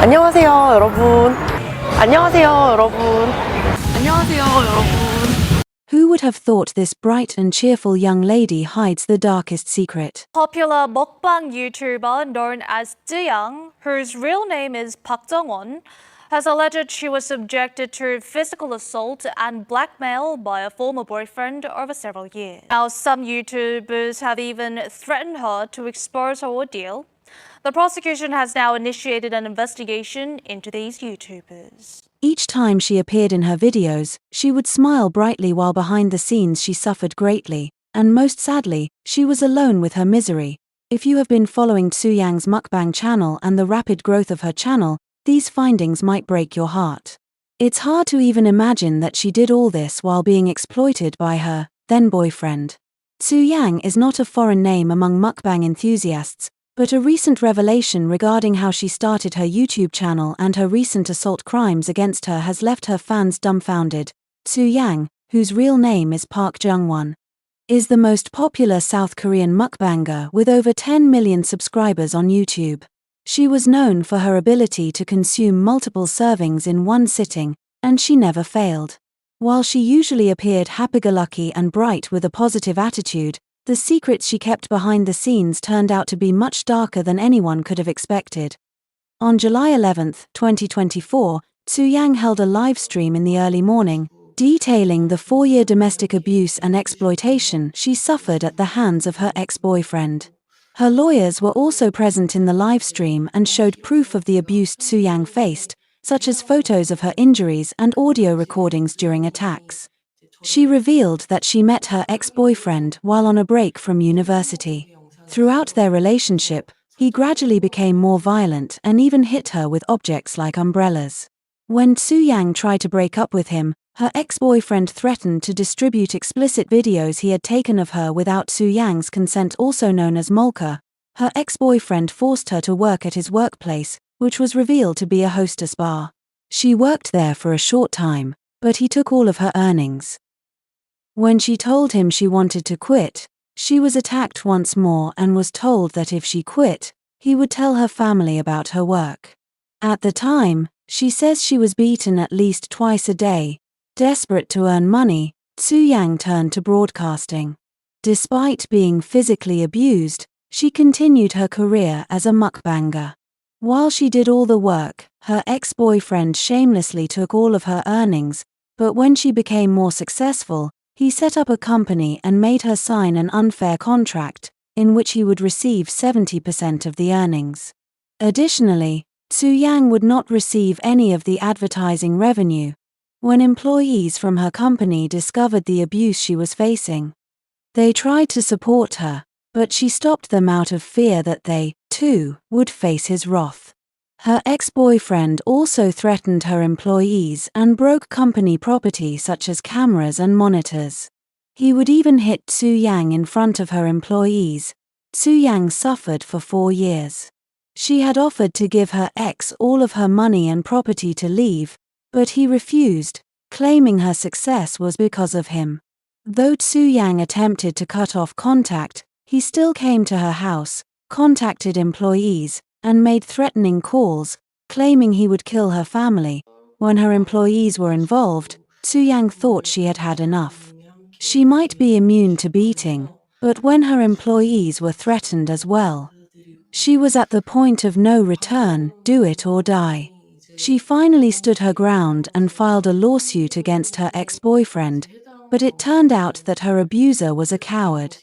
안녕하세요, 여러분. 안녕하세요, 여러분. 안녕하세요, 여러분. Who would have thought this bright and cheerful young lady hides the darkest secret? Popular mukbang YouTuber known as Tzuyang, whose real name is Park Jung-won, has alleged she was subjected to physical assault and blackmail by a former boyfriend over several years. Now, some YouTubers have even threatened her to expose her ordeal. The prosecution has now initiated an investigation into these YouTubers. Each time she appeared in her videos, she would smile brightly while behind the scenes she suffered greatly, and most sadly, she was alone with her misery. If you have been following Tzuyang's mukbang channel and the rapid growth of her channel, these findings might break your heart. It's hard to even imagine that she did all this while being exploited by her then-boyfriend. Tzuyang is not a foreign name among mukbang enthusiasts, but a recent revelation regarding how she started her YouTube channel and her recent assault crimes against her has left her fans dumbfounded. Tzuyang, whose real name is Park Jung-won, is the most popular South Korean mukbanger with over 10 million subscribers on YouTube. She was known for her ability to consume multiple servings in one sitting, and she never failed. While she usually appeared happy-go-lucky and bright with a positive attitude, the secrets she kept behind the scenes turned out to be much darker than anyone could have expected. On July 11, 2024, Tzuyang held a live stream in the early morning, detailing the 4-year domestic abuse and exploitation she suffered at the hands of her ex-boyfriend. Her lawyers were also present in the live stream and showed proof of the abuse Tzuyang faced, such as photos of her injuries and audio recordings during attacks. She revealed that she met her ex-boyfriend while on a break from university. Throughout their relationship, he gradually became more violent and even hit her with objects like umbrellas. When Tzuyang tried to break up with him, her ex-boyfriend threatened to distribute explicit videos he had taken of her without Tzuyang's consent, also known as molka. Her ex-boyfriend forced her to work at his workplace, which was revealed to be a hostess bar. She worked there for a short time, but he took all of her earnings. When she told him she wanted to quit, she was attacked once more and was told that if she quit, he would tell her family about her work. At the time, she says she was beaten at least twice a day. Desperate to earn money, Tzuyang turned to broadcasting. Despite being physically abused, she continued her career as a mukbanger. While she did all the work, her ex-boyfriend shamelessly took all of her earnings, but when she became more successful, he set up a company and made her sign an unfair contract, in which he would receive 70% of the earnings. Additionally, Tzuyang would not receive any of the advertising revenue. When employees from her company discovered the abuse she was facing, they tried to support her, but she stopped them out of fear that they, too, would face his wrath. Her ex-boyfriend also threatened her employees and broke company property such as cameras and monitors. He would even hit Tzuyang in front of her employees. Tzuyang suffered for 4 years. She had offered to give her ex all of her money and property to leave, but he refused, claiming her success was because of him. Though Tzuyang attempted to cut off contact, he still came to her house, contacted employees, and made threatening calls, claiming he would kill her family. When her employees were involved, Tzuyang thought she had had enough. She might be immune to beating, but when her employees were threatened as well, she was at the point of no return, do it or die. She finally stood her ground and filed a lawsuit against her ex-boyfriend, but it turned out that her abuser was a coward.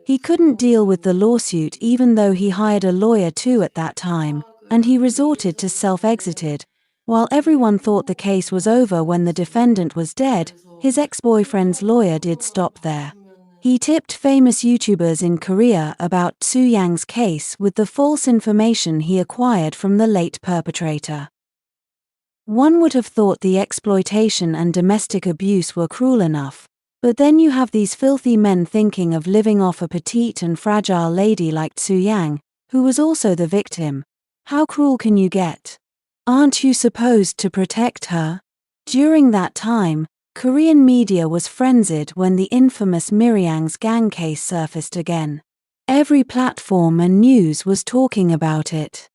He couldn't deal with the lawsuit even though he hired a lawyer too at that time, and he resorted to self-exited. While everyone thought the case was over when the defendant was dead, his ex-boyfriend's lawyer did stop there. He tipped famous YouTubers in Korea about Tzuyang's case with the false information he acquired from the late perpetrator. One would have thought the exploitation and domestic abuse were cruel enough, but then you have these filthy men thinking of living off a petite and fragile lady like Tzuyang, who was also the victim. How cruel can you get? Aren't you supposed to protect her? During that time, Korean media was frenzied when the infamous Miryang's gang case surfaced again. Every platform and news was talking about it.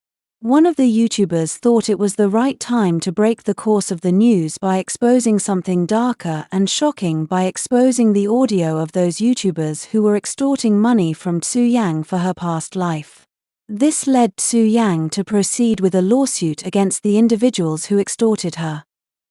One of the YouTubers thought it was the right time to break the course of the news by exposing something darker and shocking by exposing the audio of those YouTubers who were extorting money from Tzuyang for her past life. This led Tzuyang to proceed with a lawsuit against the individuals who extorted her.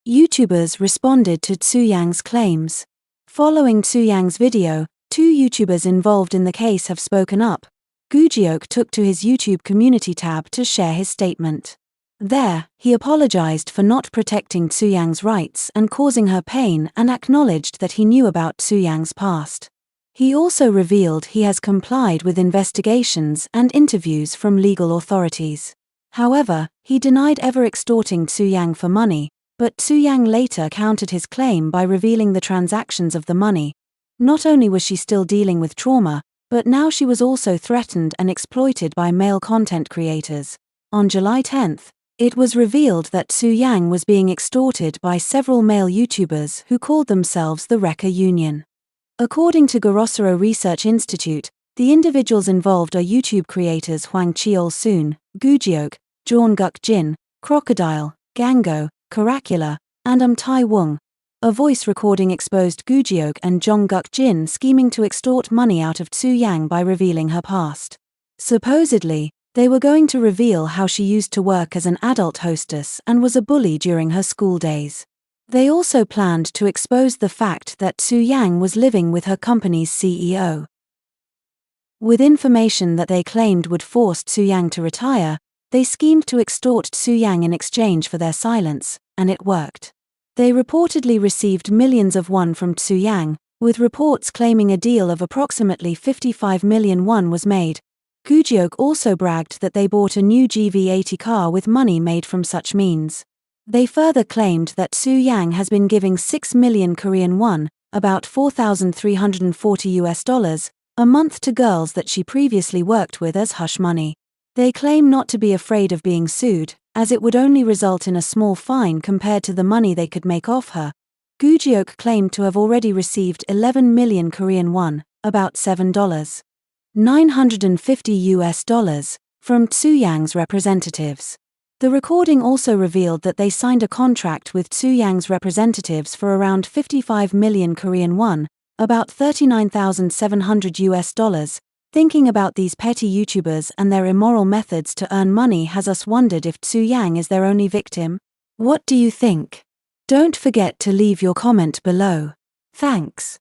YouTubers responded to Tzuyang's claims. Following Tzuyang's video, 2 YouTubers involved in the case have spoken up. Gujiok took to his YouTube community tab to share his statement. There, he apologized for not protecting Tzuyang's rights and causing her pain and acknowledged that he knew about Tzuyang's past. He also revealed he has complied with investigations and interviews from legal authorities. However, he denied ever extorting Tzuyang for money, but Tzuyang later countered his claim by revealing the transactions of the money. Not only was she still dealing with trauma, but now she was also threatened and exploited by male content creators. On July 10th, it was revealed that Tzuyang was being extorted by several male YouTubers who called themselves the Wrecker Union. According to Gorosero Research Institute, the individuals involved are YouTube creators Hwang Cheol-soon, Gujiok, Jeonguk Jin, Crocodile, Gango, Karacula, and Tai Wung. A voice recording exposed Gujiok and Jeonguk Jin scheming to extort money out of Tzuyang by revealing her past. Supposedly, they were going to reveal how she used to work as an adult hostess and was a bully during her school days. They also planned to expose the fact that Tzuyang was living with her company's CEO. With information that they claimed would force Tzuyang to retire, they schemed to extort Tzuyang in exchange for their silence, and it worked. They reportedly received millions of won from Tzuyang, with reports claiming a deal of approximately 55 million won was made. Gujiok also bragged that they bought a new GV80 car with money made from such means. They further claimed that Tzuyang has been giving 6 million Korean won, about $4,340 a month to girls that she previously worked with as hush money. They claim not to be afraid of being sued, as it would only result in a small fine compared to the money they could make off her. Gujiok claimed to have already received 11 million Korean won, about $7.950 from Tzuyang's representatives. The recording also revealed that they signed a contract with Tzuyang's representatives for around 55 million Korean won, about $39,700. Thinking about these petty YouTubers and their immoral methods to earn money has us wondered if Tzuyang is their only victim. What do you think? Don't forget to leave your comment below. Thanks.